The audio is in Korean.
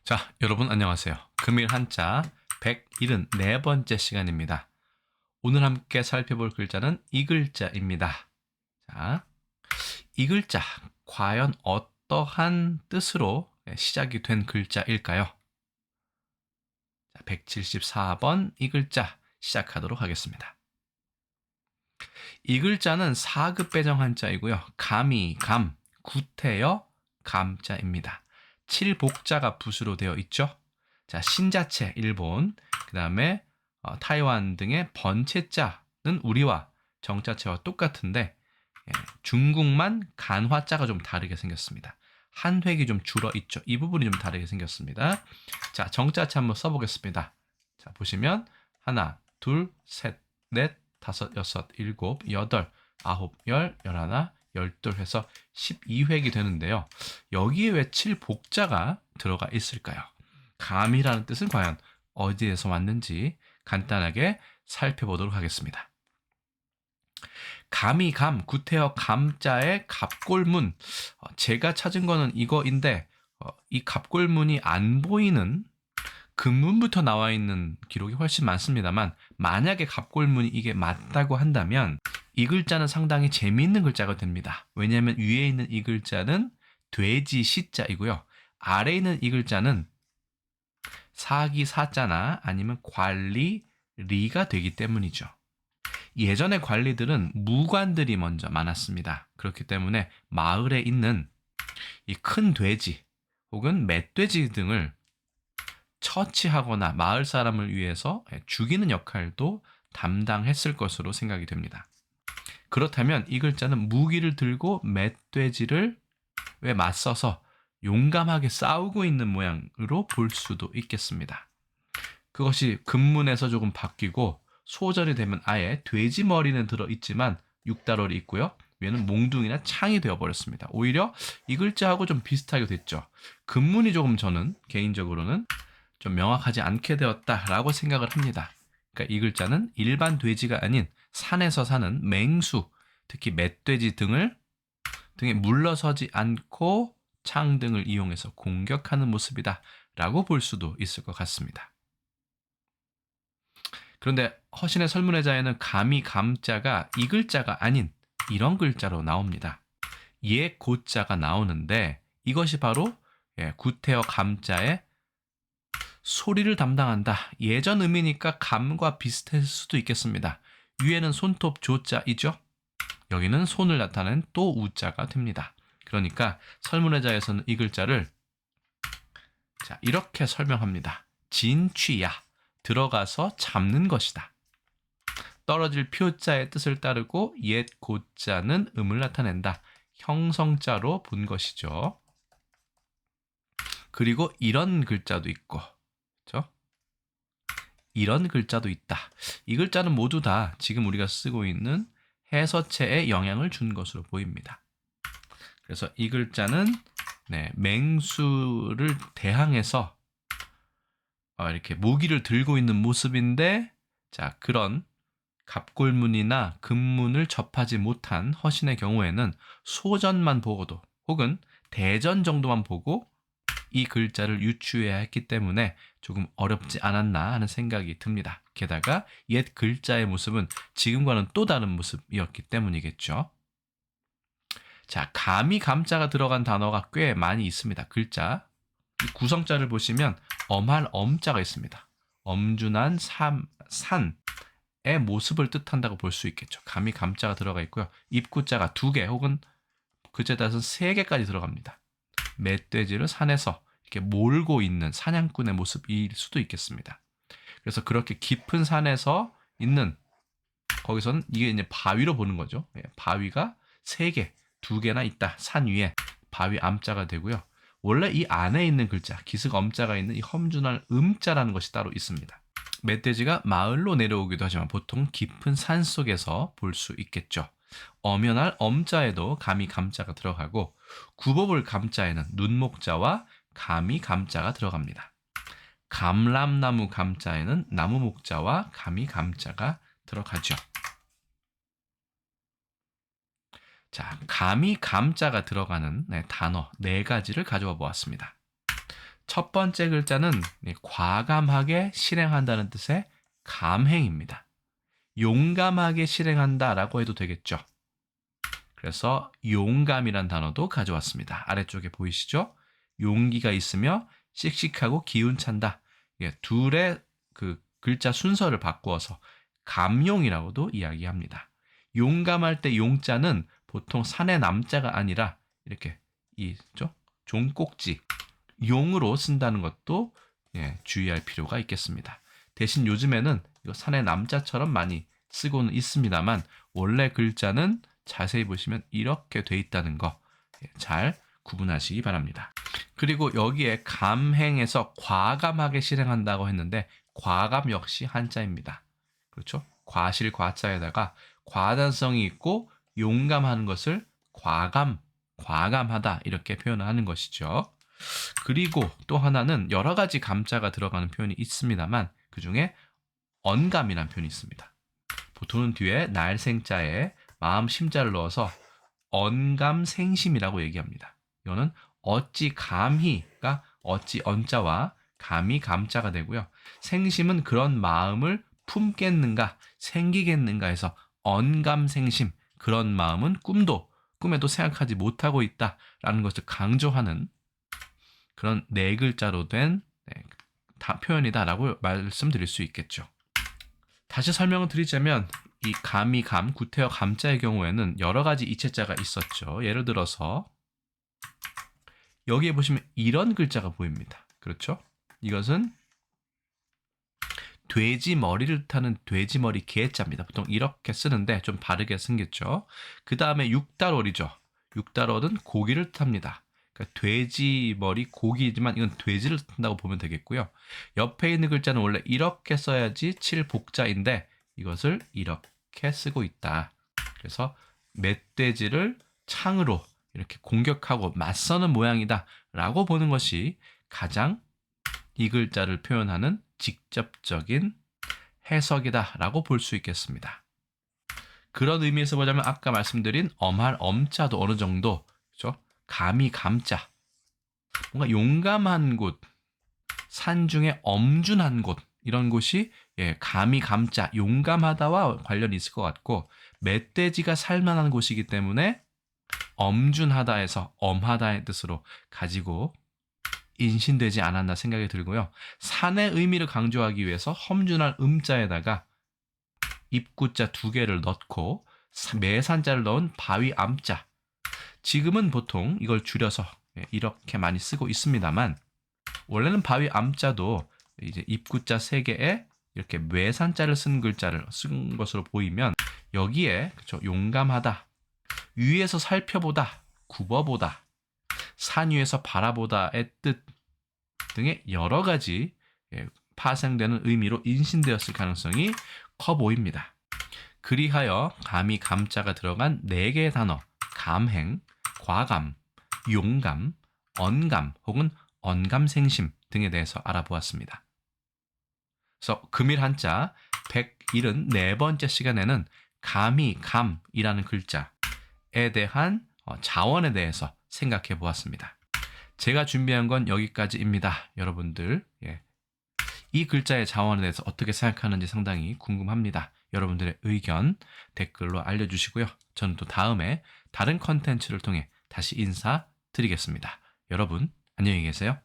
자, 여러분 안녕하세요. 금일 한자 174번째 시간입니다. 오늘 함께 살펴볼 글자는 이 글자입니다. 자, 이 글자 과연 어떠한 뜻으로 시작이 된 글자일까요? 자, 174번 이 글자 시작하도록 하겠습니다. 이 글자는 4급 배정 한자이고요. 감이 감, 구태여 감자입니다. 7복자가 붓으로 되어 있죠. 자, 신자체 일본, 그 다음에 타이완 등의 번체자는 우리와 정자체와 똑같은데 중국만 간화자가 좀 다르게 생겼습니다. 한 획이 좀 줄어 있죠. 이 부분이 좀 다르게 생겼습니다. 자, 정자체 한번 써보겠습니다. 자, 보시면 하나, 둘, 셋, 넷, 다섯, 여섯, 일곱, 여덟, 아홉, 열, 열하나, 열둘 해서 12획이 되는데요. 여기에 왜 7복자가 들어가 있을까요? 감이라는 뜻은 과연 어디에서 왔는지 간단하게 살펴보도록 하겠습니다. 감이 감, 구태여 감자의 갑골문. 제가 찾은 거는 이거인데 이 갑골문이 안 보이는 금문부터 나와 있는 기록이 훨씬 많습니다만 만약에 갑골문이 이게 맞다고 한다면 이 글자는 상당히 재미있는 글자가 됩니다. 왜냐하면 위에 있는 이 글자는 돼지 시자이고요. 아래에 있는 이 글자는 사기 사자나 아니면 관리 리가 되기 때문이죠. 예전의 관리들은 무관들이 먼저 많았습니다. 그렇기 때문에 마을에 있는 이 큰 돼지 혹은 멧돼지 등을 처치하거나 마을 사람을 위해서 죽이는 역할도 담당했을 것으로 생각이 됩니다. 그렇다면 이 글자는 무기를 들고 멧돼지를 맞서서 용감하게 싸우고 있는 모양으로 볼 수도 있겠습니다. 그것이 금문에서 조금 바뀌고 소절이 되면 아예 돼지 머리는 들어있지만 육다롤이 있고요. 위에는 몽둥이나 창이 되어버렸습니다. 오히려 이 글자하고 좀 비슷하게 됐죠. 금문이 조금 저는 개인적으로는 좀 명확하지 않게 되었다라고 생각을 합니다. 그러니까 이 글자는 일반 돼지가 아닌 산에서 사는 맹수, 특히 멧돼지 등에 물러서지 않고 창 등을 이용해서 공격하는 모습이다라고 볼 수도 있을 것 같습니다. 그런데 허신의 설문회자에는 감이 감자가 이 글자가 아닌 이런 글자로 나옵니다. 예 고자가 나오는데 이것이 바로 구태여 감자의 소리를 담당한다. 예전 의미니까 감과 비슷했을 수도 있겠습니다. 위에는 손톱 조자이죠. 여기는 손을 나타낸 또 우자가 됩니다. 그러니까 설문회자에서는 이 글자를 이렇게 설명합니다. 진취야. 들어가서 잡는 것이다. 떨어질 표자의 뜻을 따르고 옛 고자는 음을 나타낸다. 형성자로 본 것이죠. 그리고 이런 글자도 있고, 그렇죠? 이런 글자도 있다. 이 글자는 모두 다 지금 우리가 쓰고 있는 해서체에 영향을 준 것으로 보입니다. 그래서 이 글자는 맹수를 대항해서 이렇게 무기를 들고 있는 모습인데, 자, 그런 갑골문이나 금문을 접하지 못한 허신의 경우에는 소전만 보고도 혹은 대전 정도만 보고 이 글자를 유추해야 했기 때문에 조금 어렵지 않았나 하는 생각이 듭니다. 게다가 옛 글자의 모습은 지금과는 또 다른 모습이었기 때문이겠죠. 자, 감이 감자가 들어간 단어가 꽤 많이 있습니다. 글자. 구성자를 보시면 엄할 엄자가 있습니다. 엄준한 산의 모습을 뜻한다고 볼 수 있겠죠. 감이 감자가 들어가 있고요. 입구자가 2개 혹은 글자에 따라서 3개까지 들어갑니다. 멧돼지를 산에서 이렇게 몰고 있는 사냥꾼의 모습일 수도 있겠습니다. 그래서 그렇게 깊은 산에서 있는 거기서는 이게 이제 바위로 보는 거죠. 바위가 3개, 2개나 있다. 산 위에 바위 암자가 되고요. 원래 이 안에 있는 글자, 기슭 엄자가 있는 이 험준할 음자라는 것이 따로 있습니다. 멧돼지가 마을로 내려오기도 하지만 보통 깊은 산 속에서 볼 수 있겠죠. 엄연할 엄자에도 감이 감자가 들어가고 구법을 감자에는 눈목자와 감이 감자가 들어갑니다. 감람나무 감자에는 나무 목자와 감이 감자가 들어가죠. 자, 감이 감자가 들어가는 단어 4가지를 가져와 보았습니다. 첫 번째 글자는 과감하게 실행한다는 뜻의 감행입니다. 용감하게 실행한다라고 해도 되겠죠. 그래서 용감이란 단어도 가져왔습니다. 아래쪽에 보이시죠? 용기가 있으며 씩씩하고 기운찬다. 둘의 그 글자 순서를 바꾸어서 감용이라고도 이야기합니다. 용감할 때 용자는 보통 산의 남자가 아니라 이렇게 있죠? 종꼭지 용으로 쓴다는 것도 주의할 필요가 있겠습니다. 대신 요즘에는 이거 산의 남자처럼 많이 쓰고는 있습니다만 원래 글자는 자세히 보시면 이렇게 돼 있다는 거 잘 구분하시기 바랍니다. 그리고 여기에 감행에서 과감하게 실행한다고 했는데 과감 역시 한자입니다. 그렇죠? 과실 과자에다가 과단성이 있고 용감하는 것을 과감하다 이렇게 표현을 하는 것이죠. 그리고 또 하나는 여러 가지 감자가 들어가는 표현이 있습니다만 그 중에 언감이라는 표현이 있습니다. 보통은 뒤에 날생자에 마음 심자를 넣어서 언감생심이라고 얘기합니다. 이거는 어찌 감히가 어찌 언자와 감히 감자가 되고요. 생심은 그런 마음을 품겠는가 생기겠는가 해서 언감생심 그런 마음은 꿈에도 생각하지 못하고 있다라는 것을 강조하는 그런 네 글자로 된 표현이다라고 말씀드릴 수 있겠죠. 다시 설명을 드리자면 이 감이 구태여 감자의 경우에는 여러 가지 이체자가 있었죠. 예를 들어서 여기에 보시면 이런 글자가 보입니다. 그렇죠? 이것은 돼지 머리를 뜻하는 돼지머리 개자입니다. 보통 이렇게 쓰는데 좀 바르게 생겼죠. 그 다음에 육달월이죠. 육달월은 고기를 뜻합니다. 그러니까 돼지 머리 고기지만 이건 돼지를 뜻한다고 보면 되겠고요. 옆에 있는 글자는 원래 이렇게 써야지 칠복자인데 이것을 이렇게 쓰고 있다. 그래서 멧돼지를 창으로 이렇게 공격하고 맞서는 모양이다 라고 보는 것이 가장 이 글자를 표현하는 직접적인 해석이다 라고 볼 수 있겠습니다. 그런 의미에서 보자면 아까 말씀드린 엄할 엄자도 어느 정도 그렇죠? 감이 감자 뭔가 용감한 곳 산중에 엄준한 곳 이런 곳이 감이 감자 용감하다와 관련이 있을 것 같고 멧돼지가 살만한 곳이기 때문에 엄준하다에서 엄하다의 뜻으로 가지고 인신되지 않았나 생각이 들고요. 산의 의미를 강조하기 위해서 험준한 음자에다가 입구자 2개를 넣고 매산자를 넣은 바위 암자 지금은 보통 이걸 줄여서 이렇게 많이 쓰고 있습니다만 원래는 바위 암자도 이제 입구자 3개에 이렇게 매산자를 쓴 글자를 쓴 것으로 보이면 여기에 그렇죠, 용감하다, 위에서 살펴보다, 굽어보다, 산 위에서 바라보다의 뜻 등의 여러 가지 파생되는 의미로 인신되었을 가능성이 커 보입니다. 그리하여 감이 감자가 들어간 4개의 단어 감행, 과감, 용감, 언감 혹은 언감생심 등에 대해서 알아보았습니다. 그래서 금일 한자 174번째 시간에는 감이 감이라는 글자에 대한 자원에 대해서 생각해 보았습니다. 제가 준비한 건 여기까지입니다. 여러분들 이 글자의 자원에 대해서 어떻게 생각하는지 상당히 궁금합니다. 여러분들의 의견 댓글로 알려주시고요. 저는 또 다음에 다른 컨텐츠를 통해 다시 인사드리겠습니다. 여러분 안녕히 계세요.